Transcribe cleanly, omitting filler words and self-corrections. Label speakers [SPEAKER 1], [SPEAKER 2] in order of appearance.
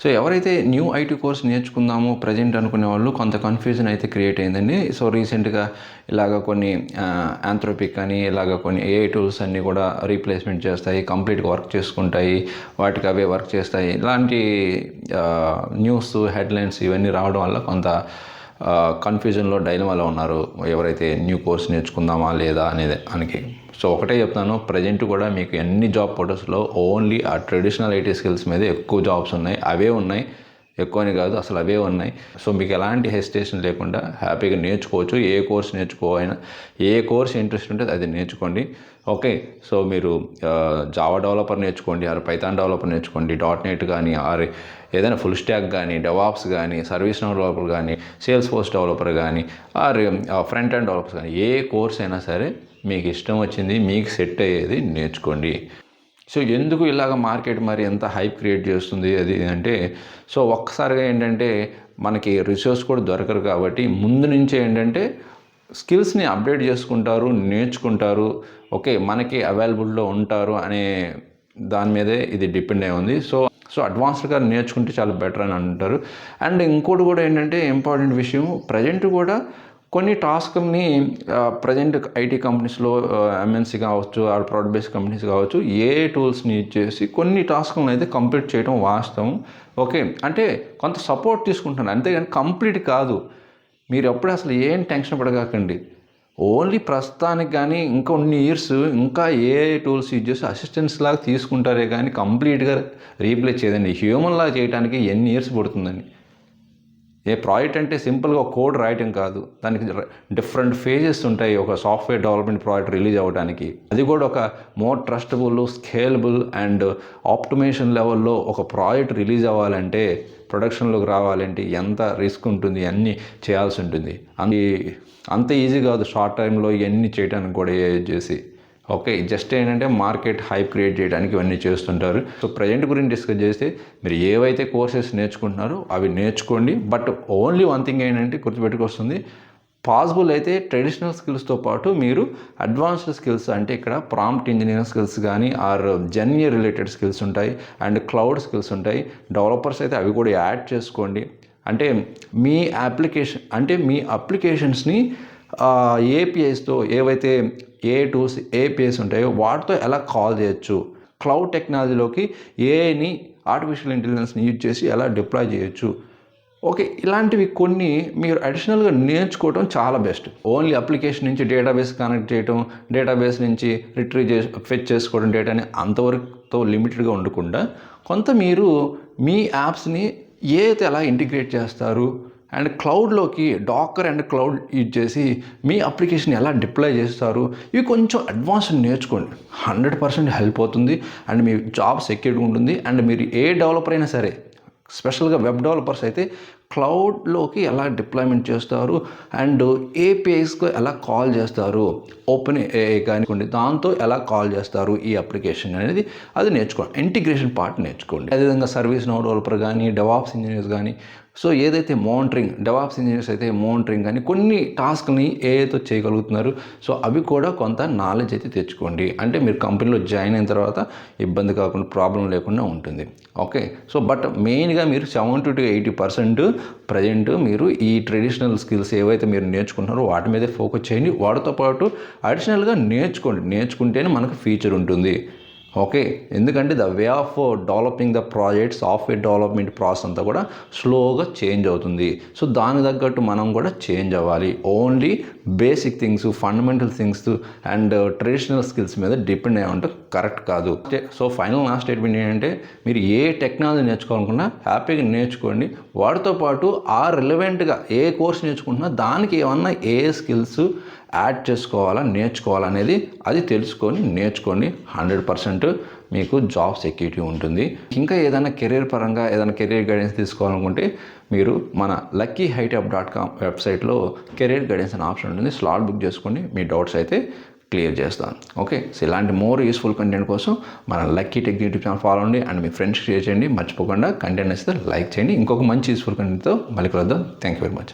[SPEAKER 1] So ఎవరైతే new IT course నేర్చుకుందామో present అనుకునే వాళ్ళు కొంత కన్ఫ్యూజన్ అయితే క్రియేట్ అయిందండి. సో రీసెంట్గా ఇలాగ కొన్ని ఆంథ్రోపిక్ అని ఇలాగ కొన్ని ఏఐ టూల్స్ అన్నీ కూడా రీప్లేస్మెంట్ చేస్తాయి, కంప్లీట్గా వర్క్ చేసుకుంటాయి, వాటికి అవే వర్క్ చేస్తాయి, ఇలాంటి న్యూస్ హెడ్లైన్స్ ఇవన్నీ రావడం వల్ల కొంత కన్ఫ్యూజన్లో డైలమాలో ఉన్నారు ఎవరైతే న్యూ కోర్స్ నేర్చుకుందామా లేదా అనేది. సో ఒకటే చెప్తాను, ప్రజెంట్ కూడా మీకు అన్ని జాబ్ పోర్టల్స్లో ఓన్లీ ఆ ట్రెడిషనల్ ఐటీ స్కిల్స్ మీద ఎక్కువ జాబ్స్ ఉన్నాయి, అవే ఉన్నాయి, ఎక్కువని కాదు అసలు అవే ఉన్నాయి. సో మీకు ఎలాంటి హెసిటేషన్ లేకుండా హ్యాపీగా నేర్చుకోవచ్చు. ఏ కోర్స్ నేర్చుకోవాలైనా, ఏ కోర్స్ ఇంట్రెస్ట్ ఉంటే అది నేర్చుకోండి. ఓకే, సో మీరు జావా డెవలపర్ నేర్చుకోండి, ఆర్ పైథాన్ డెవలపర్ నేర్చుకోండి, .NET కానీ, ఆర్ ఏదైనా ఫుల్ స్టాక్ కానీ, డెవాప్స్ కానీ, సర్వీస్ నౌ డెవలపర్ కానీ, సేల్స్ ఫోర్స్ డెవలపర్ కానీ, ఆర్ ఫ్రంట్ ఎండ్ డెవలపర్స్ కానీ, ఏ కోర్స్ అయినా సరే మీకు ఇష్టం వచ్చింది, మీకు సెట్ అయ్యేది నేర్చుకోండి. సో ఎందుకు ఇలాగ మార్కెట్ మరి ఎంత హైప్ క్రియేట్ చేస్తుంది అది అంటే, సో ఒక్కసారిగా ఏంటంటే మనకి రిసోర్స్ కూడా దొరకరు కాబట్టి ముందు నుంచే ఏంటంటే స్కిల్స్ని అప్డేట్ చేసుకుంటారు, నేర్చుకుంటారు, ఓకే మనకి అవైలబుల్లో ఉంటారు అనే దాని మీదే ఇది డిపెండ్ అయి ఉంది. సో అడ్వాన్స్డ్గా నేర్చుకుంటే చాలా బెటర్ అని అంటారు. అండ్ ఇంకోటి కూడా ఏంటంటే ఇంపార్టెంట్ విషయం, ప్రజెంట్ కూడా కొన్ని టాస్క్ని ప్రజెంట్ ఐటీ కంపెనీస్లో ఎంఎన్సీ కావచ్చు, ఆ ప్రోడక్ట్ బేస్డ్ కంపెనీస్ కావచ్చు, ఏ టూల్స్ని యూజ్ చేసి కొన్ని టాస్క్లను అయితే కంప్లీట్ చేయడం వాస్తవం. ఓకే, అంటే కొంత సపోర్ట్ తీసుకుంటున్నాను, అంతేగాని కంప్లీట్ కాదు. మీరు ఎప్పుడు అసలు ఏం టెన్షన్ పడగాకండి. ఓన్లీ ప్రస్తుతానికి కానీ ఇంకొన్ని ఇయర్స్ ఇంకా ఏ టూల్స్ యూజ్ చేసి అసిస్టెంట్స్ లాగా తీసుకుంటారే కానీ కంప్లీట్గా రీప్లేస్ చేయదండి. హ్యూమన్ లాగా చేయడానికి ఎన్ని ఇయర్స్ పడుతుందని. ఏ ప్రాజెక్ట్ అంటే సింపుల్గా ఒక కోడ్ రాయటం కాదు, దానికి డిఫరెంట్ ఫేజెస్ ఉంటాయి. ఒక సాఫ్ట్వేర్ డెవలప్మెంట్ ప్రాజెక్ట్ రిలీజ్ అవ్వడానికి అది కూడా ఒక మోర్ ట్రస్టబుల్, స్కేలబుల్ అండ్ ఆప్టిమేషన్ లెవెల్లో ఒక ప్రాజెక్ట్ రిలీజ్ అవ్వాలంటే, ప్రొడక్షన్లోకి రావాలంటే ఎంత రిస్క్ ఉంటుంది, అన్నీ చేయాల్సి ఉంటుంది. అంత ఈజీ కాదు షార్ట్ టైంలో ఇవన్నీ చేయడానికి కూడా చేసి. ఓకే, జస్ట్ ఏంటంటే మార్కెట్ హైప్ క్రియేట్ చేయడానికి ఇవన్నీ చేస్తుంటారు. సో ప్రజెంట్ గురించి డిస్కస్ చేస్తే మీరు ఏవైతే కోర్సెస్ నేర్చుకుంటున్నారో అవి నేర్చుకోండి. బట్ ఓన్లీ వన్ థింగ్ ఏంటంటే గుర్తుపెట్టుకొస్తుంది, పాసిబుల్ అయితే ట్రెడిషనల్ స్కిల్స్తో పాటు మీరు అడ్వాన్స్డ్ స్కిల్స్ అంటే ఇక్కడ ప్రాంప్ట్ ఇంజనీరింగ్ స్కిల్స్ కానీ, ఆర్ జెన్ఏ రిలేటెడ్ స్కిల్స్ ఉంటాయి, అండ్ క్లౌడ్ స్కిల్స్ ఉంటాయి. డెవలపర్స్ అయితే అవి కూడా యాడ్ చేసుకోండి. అంటే మీ అప్లికేషన్స్ని ఏపీఐస్తో ఏవైతే ఏ టూల్స్ ఏపీఐస్ ఉంటాయో వాటితో ఎలా కాల్ చేయొచ్చు, క్లౌడ్ టెక్నాలజీలోకి ఏఐని, ఆర్టిఫిషియల్ ఇంటెలిజెన్స్ని యూజ్ చేసి ఎలా డిప్లాయ్ చేయొచ్చు. ఓకే, ఇలాంటివి కొన్ని మీరు అడిషనల్గా నేర్చుకోవడం చాలా బెస్ట్. ఓన్లీ అప్లికేషన్ నుంచి డేటాబేస్ కనెక్ట్ చేయడం, డేటాబేస్ నుంచి ఫెచ్ చేసుకోవడం డేటాని అంతవరకుతో లిమిటెడ్గా ఉండకుండా కొంత మీరు మీ యాప్స్ని ఏదైతే ఎలా ఇంటిగ్రేట్ చేస్తారు, అండ్ క్లౌడ్లోకి డాకర్ అండ్ క్లౌడ్ యూజ్ చేసి మీ అప్లికేషన్ ఎలా డిప్లాయ్ చేస్తారు, ఇవి కొంచెం అడ్వాన్స్డ్ నేర్చుకోండి. 100% హెల్ప్ అవుతుంది అండ్ మీ జాబ్ సెక్యూర్గా ఉంటుంది. అండ్ మీరు ఏ డెవలపర్ అయినా సరే, స్పెషల్గా వెబ్ డెవలపర్స్ అయితే క్లౌడ్లోకి ఎలా డిప్లాయ్మెంట్ చేస్తారు అండ్ ఏపీఐస్కి ఎలా కాల్ చేస్తారు, ఓపెన్ ఏఐ కానివ్వండి దాంతో ఎలా కాల్ చేస్తారు ఈ అప్లికేషన్ అనేది అది నేర్చుకోండి. ఇంటిగ్రేషన్ పార్ట్ నేర్చుకోండి. అదేవిధంగా సర్వీస్ నౌ డెవలపర్ కానీ, డెవాప్స్ ఇంజనీర్స్ కానీ, సో ఏదైతే మోనిటరింగ్, డెవాప్స్ ఇంజనీర్స్ అయితే మోనిటరింగ్ కానీ కొన్ని టాస్క్ని ఏఐతో చేయగలుగుతున్నారు. సో అవి కూడా కొంత నాలెడ్జ్ అయితే తెచ్చుకోండి. అంటే మీరు కంపెనీలో జాయిన్ అయిన తర్వాత ఇబ్బంది కాకుండా, ప్రాబ్లం లేకుండా ఉంటుంది. ఓకే, సో బట్ మెయిన్గా మీరు 70 to 80% ప్రజెంట్ మీరు ఈ ట్రెడిషనల్ స్కిల్స్ ఏవైతే మీరు నేర్చుకుంటున్నారో వాటి మీదే ఫోకస్ చేయండి. వాటితో పాటు అడిషనల్గా నేర్చుకుంటేనే మనకు ఫ్యూచర్ ఉంటుంది. ఓకే, ఎందుకంటే the way of developing the project, software development process అంతా కూడా స్లోగా చేంజ్ అవుతుంది. సో దానికి తగ్గట్టు మనం కూడా చేంజ్ అవ్వాలి. Only basic things, fundamental things and traditional skills మీద డిపెండ్ అయ్యి ఉంటే కరెక్ట్ కాదు. సో ఫైనల్ నా స్టేట్మెంట్ ఏంటంటే, మీరు ఏ టెక్నాలజీ నేర్చుకోవాలనుకున్నా హ్యాపీగా నేర్చుకోండి. వాటితో పాటు ఆ రిలవెంట్గా ఏ కోర్స్ నేర్చుకుంటున్నా దానికి ఏమన్నా ఏ స్కిల్స్ యాడ్ నేర్చుకోవాలనేది అది తెలుసుకొని నేర్చుకోండి. 100% మీకు జాబ్ సెక్యూరిటీ ఉంటుంది. ఇంకా ఏదైనా కెరీర్ పరంగా ఏదైనా కెరీర్ గైడెన్స్ తీసుకోవాలనుకుంటే మీరు మన luckyhiteup.com వెబ్సైట్లో కెరీర్ గైడెన్స్ అనే ఆప్షన్ ఉంటుంది. స్లాట్ బుక్ చేసుకోండి, మీ డౌట్స్ అయితే క్లియర్ చేస్తాను. ఓకే, సో ఇలాంటి మోర్ యూస్ఫుల్ కంటెంట్ కోసం మన lucky tech YouTube channel follow అవ్వండి అండ్ మీ ఫ్రెండ్స్ షేర్ చేయండి. మర్చిపోకుండా కంటెంట్ నచ్చితే లైక్ చేయండి. ఇంకొక మంచి యూస్ఫుల్ కంటెంట్తో మళ్ళీ కలుద్దాం. Thank you very much.